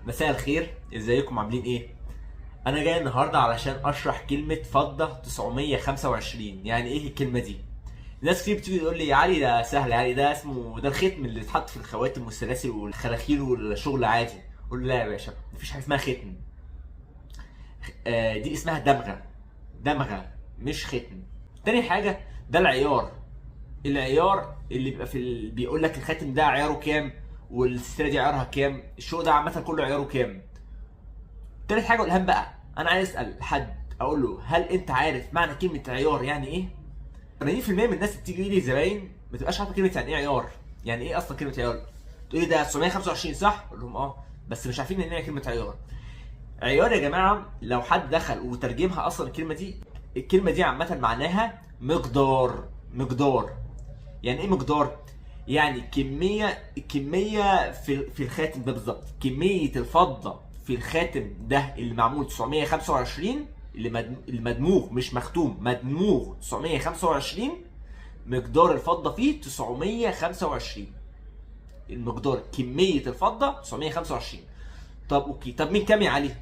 مساء الخير، ازيكم عاملين ايه؟ انا جاي النهارده علشان اشرح كلمة فضة 925. يعني ايه الكلمة دي؟ ناس كتير بتيجي تقول لي يا علي ده سهل، يا علي ده اسمه ده الختم اللي اتحط في الخواتم والسلاسل والخلاخيل والشغل عادي. اقول له لا يا باشا، مفيش حاجة اسمها ختم. دي اسمها دمغة. دمغة مش ختم. تاني حاجة، ده العيار. العيار اللي بيبقى بيقول لك الخاتم ده عياره كام، والسلسلة دي عيارها كام، الشغل ده عامة كله عياره كام. تالت حاجه والاهم بقى، انا عايز اسال حد اقول له هل انت عارف معنى كلمه عيار يعني ايه؟ 80% من الناس اللي بتيجي لي زباين ما تبقاش عارفه كلمه يعني ايه عيار. يعني ايه اصلا كلمه عيار؟ تقول لي ده 925 صح؟ اقول لهم اه، بس مش عارفين ان هي كلمه عيار. عيار يا جماعه لو حد دخل وترجمها اصلا الكلمه دي، الكلمه دي عامه معناها مقدار. مقدار يعني ايه مقدار؟ يعني كميه في الخاتم ده بالظبط. كميه الفضه في الخاتم ده اللي معمول 925، اللي مدموغ مش مختوم، مدموغ 925. مقدار الفضه فيه 925. المقدار كميه الفضه 925. طب اوكي، طب من كام يا علي؟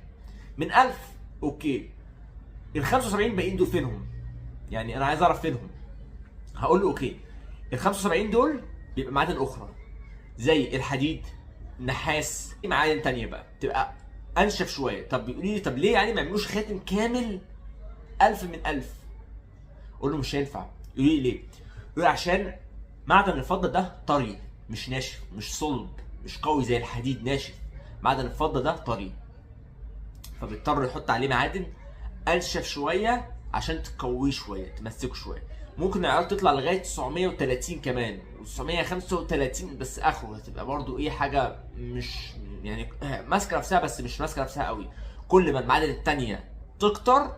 من 1000. اوكي، ال 75 باقيين دول فينهم؟ يعني انا عايز اعرف فينهم. هقول له اوكي، ال 75 دول بيبقى معادن اخرى زي الحديد، نحاس، معادن تانية بقى تبقى انشف شويه. طب بيقول لي طب ليه يعني ما يعملوش خاتم كامل 1000 من 1000؟ اقول له مش هينفع. يقول لي ليه؟ يقول لي عشان معدن الفضه ده طري، مش ناشف، مش صلب، مش قوي زي الحديد ناشف. معدن الفضه ده طري، فبيضطر يحط عليه معادن انشف شويه عشان تقويه شويه، تمسكه شويه. ممكن العيار تطلع لغايه 930 كمان و935، بس اخره هتبقى برضو ايه، حاجه مش يعني ماسكه نفسها بس مش ماسكه نفسها قوي. كل ما المعادن التانيه تكتر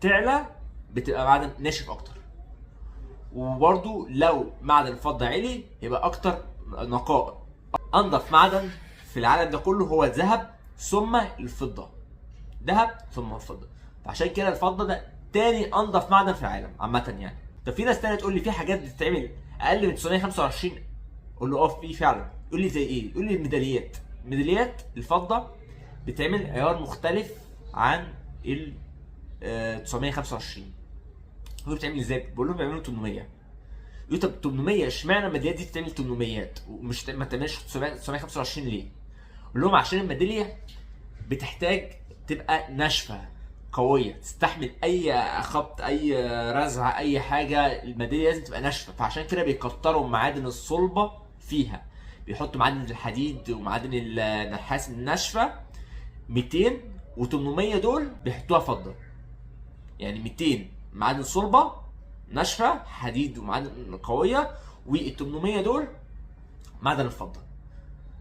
تعلى بتبقى معدن ناشف اكتر. وبرضو لو معدن الفضه عالي يبقى اكتر نقاء. انضف معدن في العالم ده كله هو الذهب ثم الفضه. ذهب ثم الفضه. فعشان كده الفضه ده تاني انضف معدن في العالم عامه يعني. طب في ناس تانية تقول لي في حاجات بتتعمل اقل من 925. اقول له اه في فعلا. يقول لي زي ايه؟ يقول لي الميداليات. ميداليات الفضه بتعمل عيار مختلف عن ال 925. هو بتعمل ازاي؟ بقول لهم بيعملوا 800. يقول طب 800 اشمعنى الميداليات دي بتعمل 800 ومش ما تعملش 925 ليه؟ اقول لهم عشان الميداليه بتحتاج تبقى ناشفه قويه، تستحمل اي خبط، اي رزع، اي حاجه. الميداليه لازم تبقى ناشفه، فعشان كده بيكتروا المعادن الصلبه فيها. بيحطوا معادن الحديد ومعادن النحاس الناشفه 200 و800 دول بيحطوها فضه. يعني 200 معادن صلبه ناشفه حديد ومعادن قويه، وال800 دول معدن الفضه.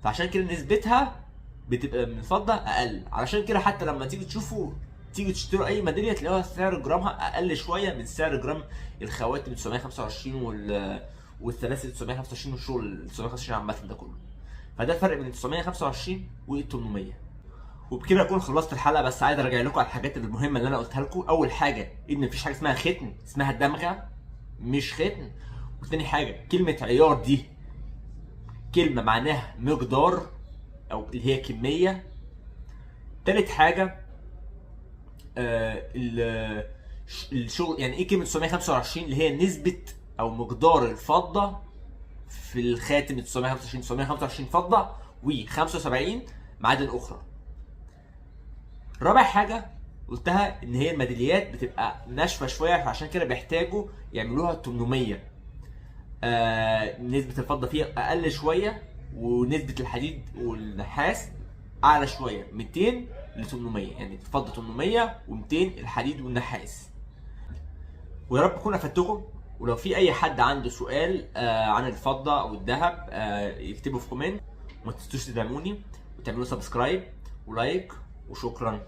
فعشان كده نسبتها بتبقى من الفضه اقل. علشان كده حتى لما تيجي تشوفوا، تيجي تشتروا اي ميداليه تلاقوها سعر جرامها اقل شويه من سعر جرام الخواتم 925 والسلاسل 925 والشغل 925 عامه ده كله. فده الفرق بين 925 وال 800. وبكده اكون خلصت الحلقه، بس عايز ارجع لكم على الحاجات المهمه اللي انا قلتها لكم. اول حاجه ان مفيش حاجه اسمها ختم، اسمها دمغه مش ختم. وثاني حاجه كلمه عيار دي كلمه معناها مقدار او اللي هي كميه. تالت حاجه الشغل. يعني ايه كلمه 925؟ اللي هي نسبه او مقدار الفضه في الخاتم 925. 925 فضه و75 معادن اخرى. رابع حاجه قلتها ان هي الميداليات بتبقى ناشفه شويه، فعشان كده بيحتاجوا يعملوها 800. نسبه الفضه فيها اقل شويه، ونسبه الحديد والنحاس اعلى شويه 200 ل 800. يعني الفضه 800 و200 الحديد والنحاس. ويا رب اكون افدتكم. ولو في اي حد عنده سؤال عن الفضه او الذهب يكتبه في كومنت. وما تنسوش تدعموني وتعملوا سبسكرايب ولايك، وشكرا.